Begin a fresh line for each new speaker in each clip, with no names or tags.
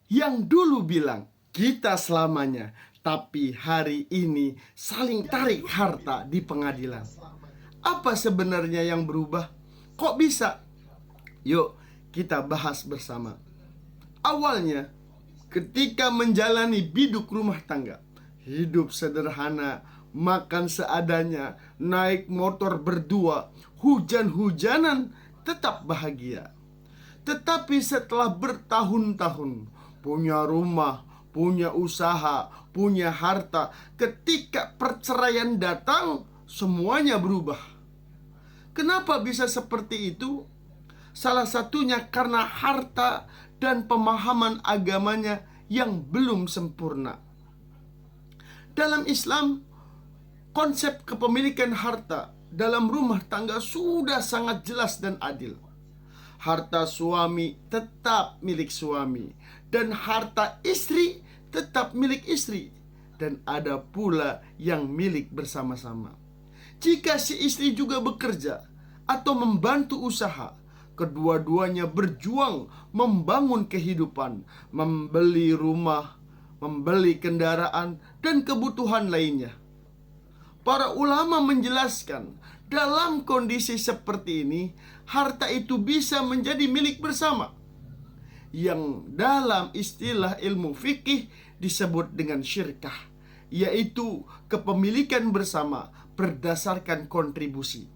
yang dulu bilang kita selamanya, tapi hari ini saling tarik harta di pengadilan. Apa sebenarnya yang berubah? Kok bisa? Yuk kita bahas bersama. Awalnya ketika menjalani biduk rumah tangga, hidup sederhana, makan seadanya, naik motor berdua, hujan-hujanan, tetap bahagia. Tetapi setelah bertahun-tahun punya rumah, punya usaha, punya harta, ketika perceraian datang, semuanya berubah. Kenapa bisa seperti itu? Salah satunya karena harta dan pemahaman agamanya yang belum sempurna. Dalam Islam, konsep kepemilikan harta dalam rumah tangga sudah sangat jelas dan adil. Harta suami tetap milik suami, dan harta istri tetap milik istri, dan ada pula yang milik bersama-sama. Jika si istri juga bekerja atau membantu usaha, kedua-duanya berjuang membangun kehidupan, membeli rumah, membeli kendaraan, dan kebutuhan lainnya. Para ulama menjelaskan, dalam kondisi seperti ini, harta itu bisa menjadi milik bersama, yang dalam istilah ilmu fikih disebut dengan syirkah, yaitu kepemilikan bersama berdasarkan kontribusi.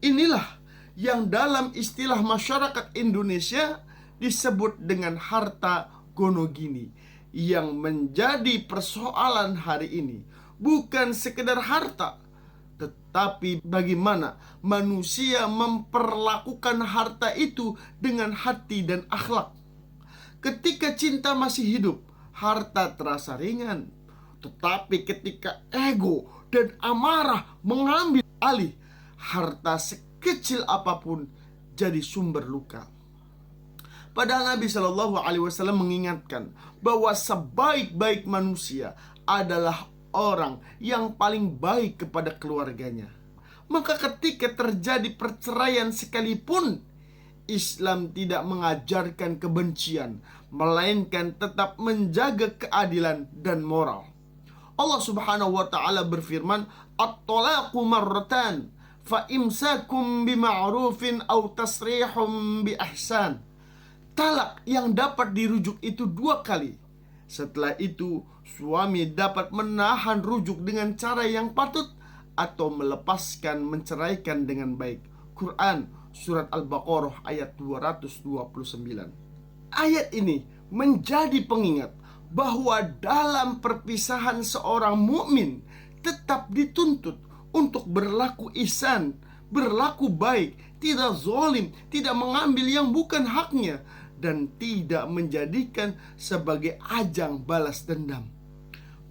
Inilah yang dalam istilah masyarakat Indonesia disebut dengan harta gonogini, yang menjadi persoalan hari ini bukan sekedar harta, tetapi bagaimana manusia memperlakukan harta itu dengan hati dan akhlak. Ketika cinta masih hidup, harta terasa ringan. Tetapi ketika ego dan amarah mengambil alih, harta sekecil apapun jadi sumber luka. Padahal Nabi Shallallahu Alaihi Wasallam mengingatkan bahwa sebaik-baik manusia adalah orang yang paling baik kepada keluarganya. Maka ketika terjadi perceraian sekalipun, Islam tidak mengajarkan kebencian, melainkan tetap menjaga keadilan dan moral. Allah Subhanahu wa taala berfirman, "At-talaqu marratan, fa imsakum bima'rufin aw tasrihum bi ihsan." Talak yang dapat dirujuk itu 2 kali. Setelah itu, suami dapat menahan rujuk dengan cara yang patut atau melepaskan, menceraikan dengan baik. Quran Surat Al-Baqarah ayat 229. Ayat ini menjadi pengingat bahwa dalam perpisahan seorang mukmin tetap dituntut untuk berlaku ihsan, berlaku baik, tidak zalim, tidak mengambil yang bukan haknya, dan tidak menjadikan sebagai ajang balas dendam.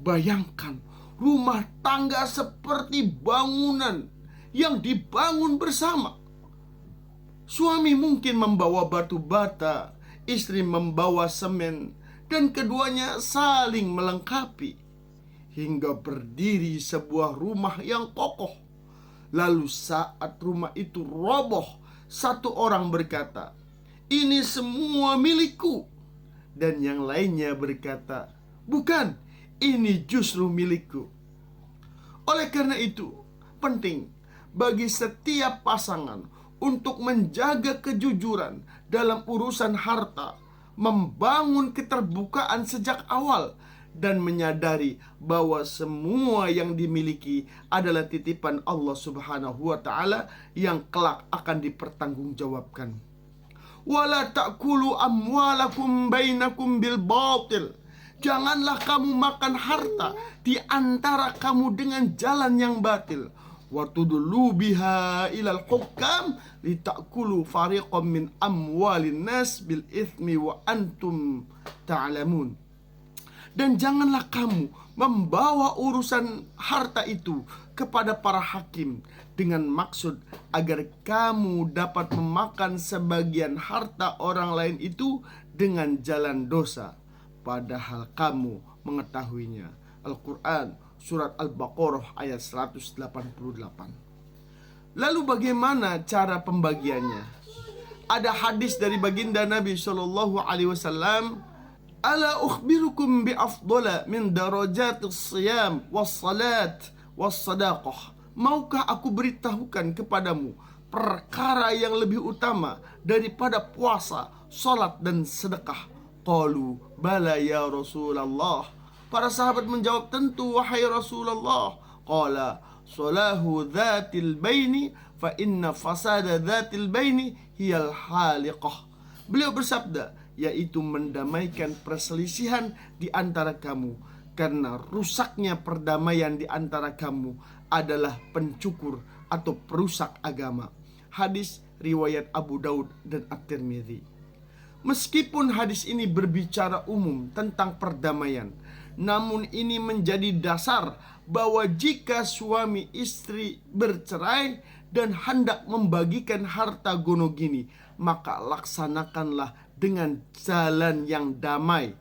Bayangkan rumah tangga seperti bangunan yang dibangun bersama. Suami mungkin membawa batu bata, istri membawa semen, dan keduanya saling melengkapi hingga berdiri sebuah rumah yang kokoh. Lalu saat rumah itu roboh, satu orang berkata, "Ini semua milikku." Dan yang lainnya berkata, "Bukan, ini justru milikku." Oleh karena itu, penting bagi setiap pasangan untuk menjaga kejujuran dalam urusan harta, membangun keterbukaan sejak awal, dan menyadari bahwa semua yang dimiliki adalah titipan Allah Subhanahu wa ta'ala yang kelak akan dipertanggungjawabkan. Wala ta'kulu amwalakum bainakum bil batil. Janganlah kamu makan harta di antara kamu dengan jalan yang batil. Wa tudlu biha ilal hukam litakulu fariqam min amwalin nas bil ithmi wa antum ta'lamun. Dan janganlah kamu membawa urusan harta itu kepada para hakim dengan maksud agar kamu dapat memakan sebagian harta orang lain itu dengan jalan dosa, padahal kamu mengetahuinya. Al-Quran Surat Al-Baqarah ayat 188. Lalu bagaimana cara pembagiannya? Ada hadis dari baginda Nabi Shallallahu Alaihi Wasallam, Ala ukhbirukum bi afdala min darajatis siyam was salat was sadaqah. Maukah aku beritahukan kepadamu perkara yang lebih utama daripada puasa, salat dan sedekah? Qalu bala ya Rasulullah. Para sahabat menjawab, tentu wahai Rasulullah. Qala salahu dzatil baini fa inna fasada dzatil baini hiyal haliqah. Beliau bersabda, yaitu mendamaikan perselisihan di antara kamu, karena rusaknya perdamaian di antara kamu adalah pencukur atau perusak agama. Hadis riwayat Abu Daud dan At-Tirmidzi. Meskipun hadis ini berbicara umum tentang perdamaian, namun ini menjadi dasar bahwa jika suami istri bercerai dan hendak membagikan harta gonogini, maka laksanakanlah dengan jalan yang damai.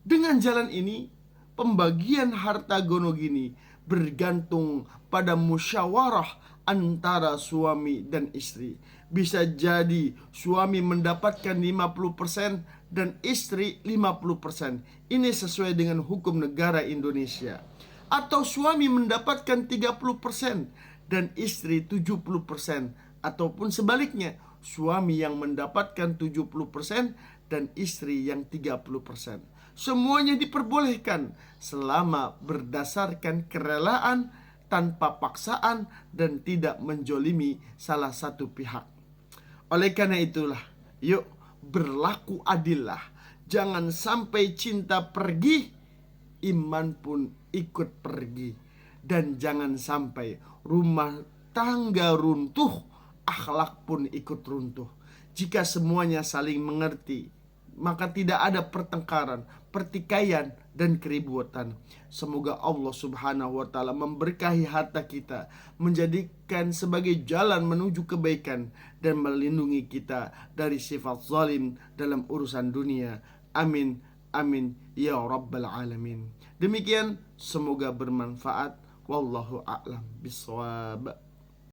Dengan jalan ini, pembagian harta gonogini bergantung pada musyawarah antara suami dan istri. Bisa jadi suami mendapatkan 50% dan istri 50%. Ini sesuai dengan hukum negara Indonesia. Atau suami mendapatkan 30% dan istri 70%. Ataupun sebaliknya, suami yang mendapatkan 70% dan istri yang 30%. Semuanya diperbolehkan selama berdasarkan kerelaan, tanpa paksaan dan tidak menjolimi salah satu pihak. Oleh karena itulah, yuk berlaku adillah. Jangan sampai cinta pergi, iman pun ikut pergi. Dan jangan sampai rumah tangga runtuh, akhlak pun ikut runtuh. Jika semuanya saling mengerti, maka tidak ada pertengkaran, pertikaian, dan keributan. Semoga Allah subhanahu wa ta'ala memberkahi harta kita, menjadikan sebagai jalan menuju kebaikan, dan melindungi kita dari sifat zalim dalam urusan dunia. Amin, amin, ya rabbal alamin. Demikian, semoga bermanfaat. Wallahu a'lam bishawab.